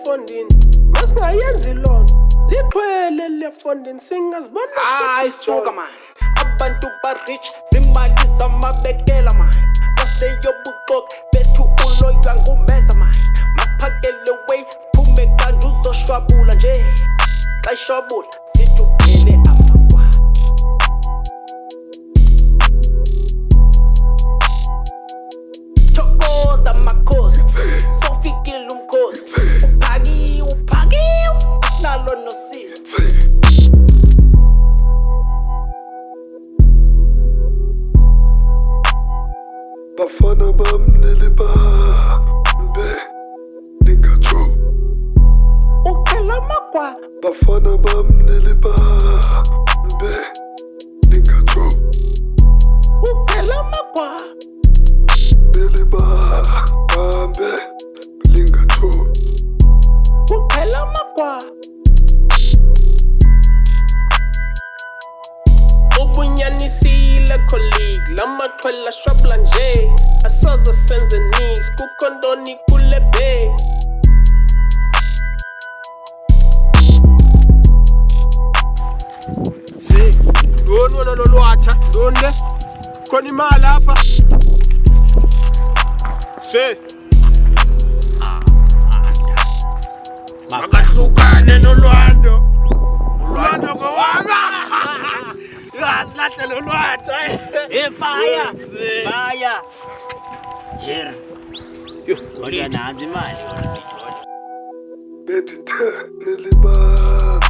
lefondini masingayenzi lona liqhwele lefondini singazibona hayi suka man abantu ba-rich zimali zamabekela man baseyobuqoki bethu uloywa ngumeza man masiphakele way siphume kanti uzoshwabula nje xa shwabula situphele amakwa thokoza makhosi sofikile umkhosi uphakiwe asinalo nosisi Bafana Mzo-Nilibambe Lingatshoni ukhela makwa Bafana Mzo-Nilibambe Lingatshoni ukhela makwa Nilibambe Lingatshoni ukhela makwa ubunyanisile colleague lamaxhwela shwabula nje asoza senze nix kukhondoni kule bag Ndoni wona lolwatha ndoni le khona imali apha makahlukane nolwando ulwando ngowami Yasilahla lolwatha Fire! Fire! Here. Kodwa nanzi imali Betithe Nilibambe